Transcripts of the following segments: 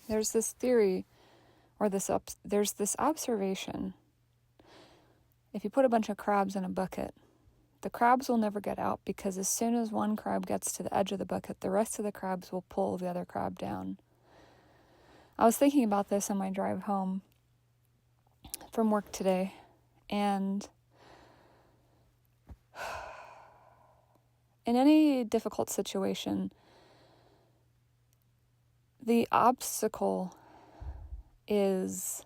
There's this theory, or there's this observation. If you put a bunch of crabs in a bucket, the crabs will never get out, because as soon as one crab gets to the edge of the bucket, the rest of the crabs will pull the other crab down. I was thinking about this on my drive home from work today, and in any difficult situation, the obstacle is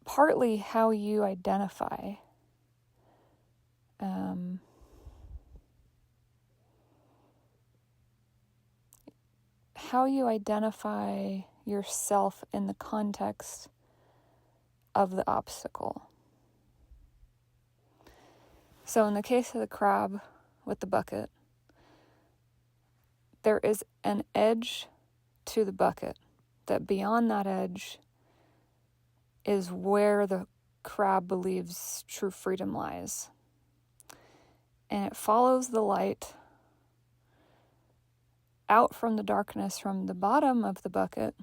partly how you identify. How you identify yourself in the context of the obstacle. So in the case of the crab with the bucket, there is an edge to the bucket that beyond that edge is where the crab believes true freedom lies. And it follows the light out from the darkness from the bottom of the bucket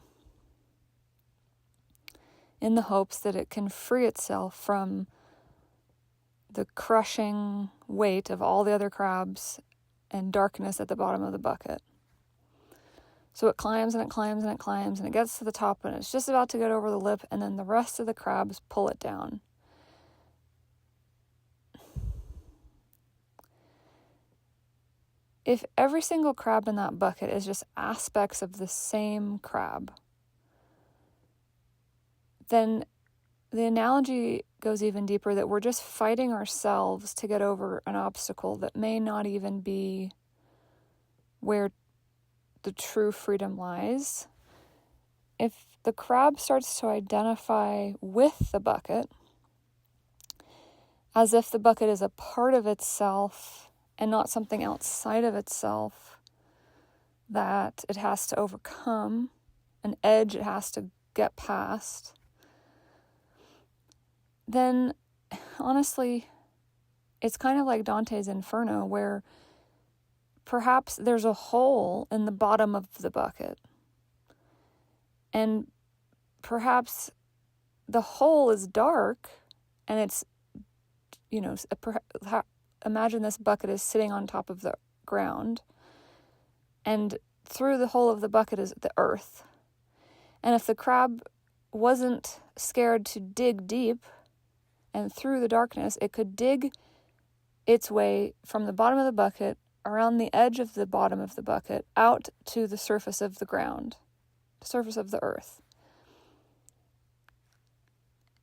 in the hopes that it can free itself from the crushing weight of all the other crabs and darkness at the bottom of the bucket. So it climbs and it climbs and it climbs, and it gets to the top, and it's just about to get over the lip, and then the rest of the crabs pull it down. If every single crab in that bucket is just aspects of the same crab, then the analogy goes even deeper, that we're just fighting ourselves to get over an obstacle that may not even be where the true freedom lies. If the crab starts to identify with the bucket, as if the bucket is a part of itself and not something outside of itself that it has to overcome, an edge it has to get past, then honestly, it's kind of like Dante's Inferno, where perhaps there's a hole in the bottom of the bucket. And perhaps the hole is dark, and it's, imagine this bucket is sitting on top of the ground, and through the hole of the bucket is the earth. And if the crab wasn't scared to dig deep, and through the darkness, it could dig its way from the bottom of the bucket, around the edge of the bottom of the bucket, out to the surface of the ground, the surface of the earth,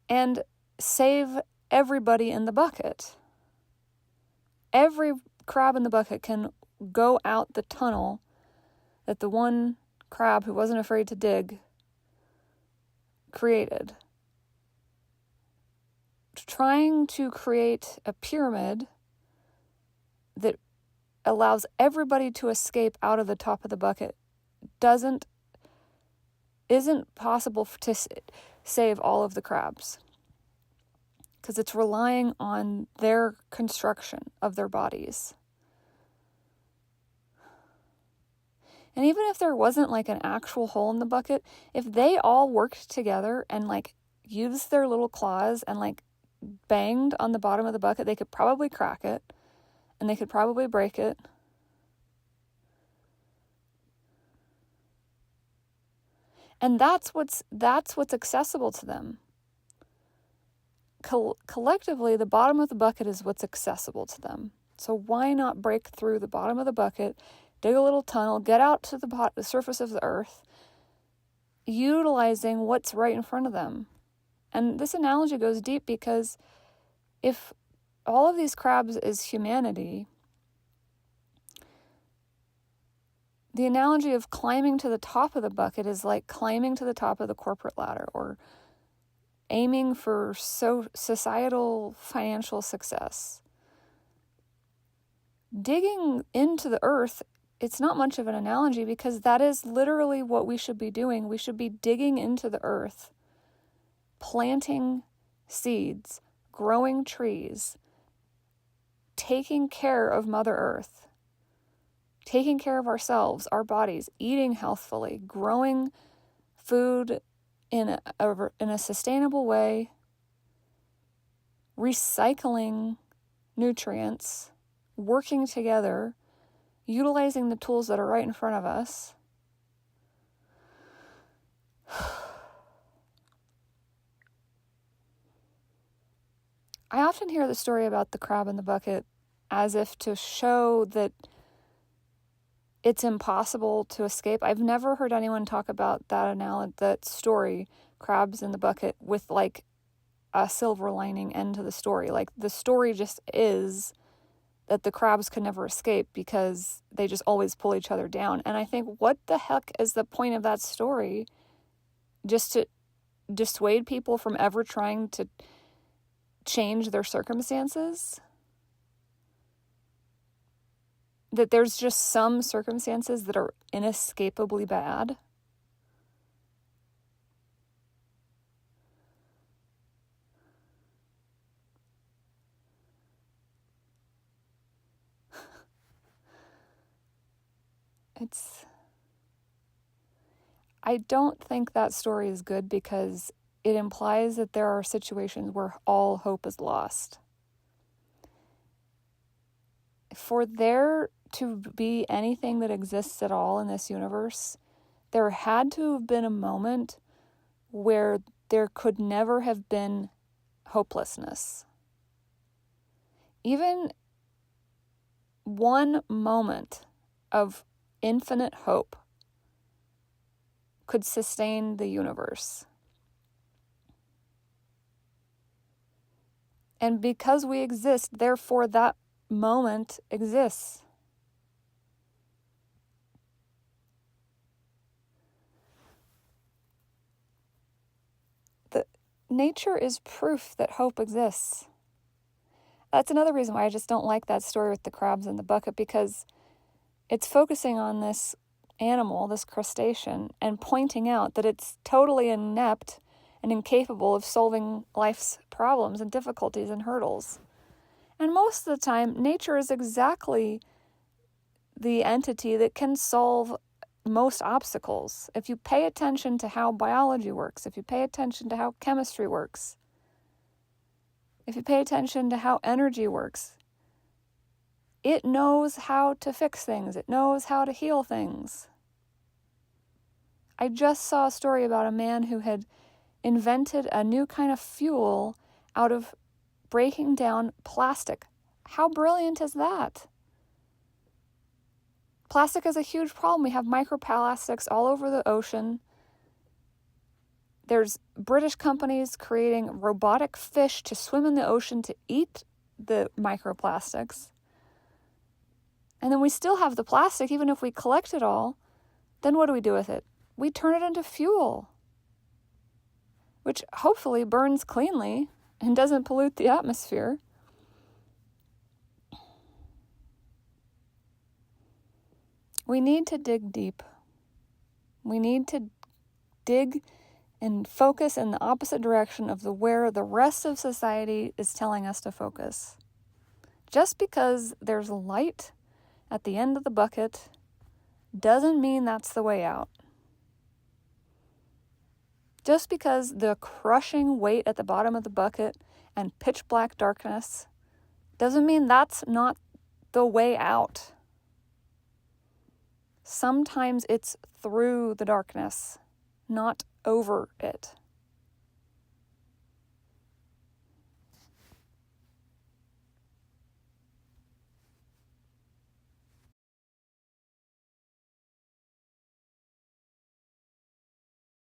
and save everybody in the bucket. Every crab in the bucket can go out the tunnel that the one crab who wasn't afraid to dig created. Trying to create a pyramid that allows everybody to escape out of the top of the bucket isn't possible to save all of the crabs, because it's relying on their construction of their bodies. And even if there wasn't like an actual hole in the bucket, if they all worked together and like used their little claws and like banged on the bottom of the bucket, they could probably crack it, and they could probably break it. And that's what's accessible to them. Collectively, the bottom of the bucket is what's accessible to them. So why not break through the bottom of the bucket, dig a little tunnel, get out to the surface of the earth, utilizing what's right in front of them. And this analogy goes deep, because if all of these crabs is humanity, the analogy of climbing to the top of the bucket is like climbing to the top of the corporate ladder, or aiming for societal financial success. Digging into the earth, it's not much of an analogy, because that is literally what we should be doing. We should be digging into the earth, planting seeds, growing trees, taking care of Mother Earth, taking care of ourselves, our bodies, eating healthfully, growing food in a sustainable way, recycling nutrients, working together, utilizing the tools that are right in front of us. I often hear the story about the crab in the bucket as if to show that it's impossible to escape. I've never heard anyone talk about that story, crabs in the bucket, with like a silver lining end to the story. Like, the story just is that the crabs could never escape because they just always pull each other down. And I think, what the heck is the point of that story? Just to dissuade people from ever trying to change their circumstances? That there's just some circumstances that are inescapably bad? I don't think that story is good because it implies that there are situations where all hope is lost. For there to be anything that exists at all in this universe, there had to have been a moment where there could never have been hopelessness. Even one moment of infinite hope could sustain the universe. And because we exist, therefore that moment exists. Nature is proof that hope exists. That's another reason why I just don't like that story with the crabs in the bucket, because it's focusing on this animal, this crustacean, and pointing out that it's totally inept and incapable of solving life's problems and difficulties and hurdles. And most of the time, nature is exactly the entity that can solve most obstacles. If you pay attention to how biology works, if you pay attention to how chemistry works, if you pay attention to how energy works, it knows how to fix things. It knows how to heal things. I just saw a story about a man who had invented a new kind of fuel out of breaking down plastic. How brilliant is that? Plastic is a huge problem. We have microplastics all over the ocean. There's British companies creating robotic fish to swim in the ocean to eat the microplastics. And then we still have the plastic, even if we collect it all. Then what do we do with it? We turn it into fuel, which hopefully burns cleanly and doesn't pollute the atmosphere. We need to dig deep. We need to dig and focus in the opposite direction of where the rest of society is telling us to focus. Just because there's light at the end of the bucket doesn't mean that's the way out. Just because the crushing weight at the bottom of the bucket and pitch black darkness doesn't mean that's not the way out. Sometimes it's through the darkness, not over it.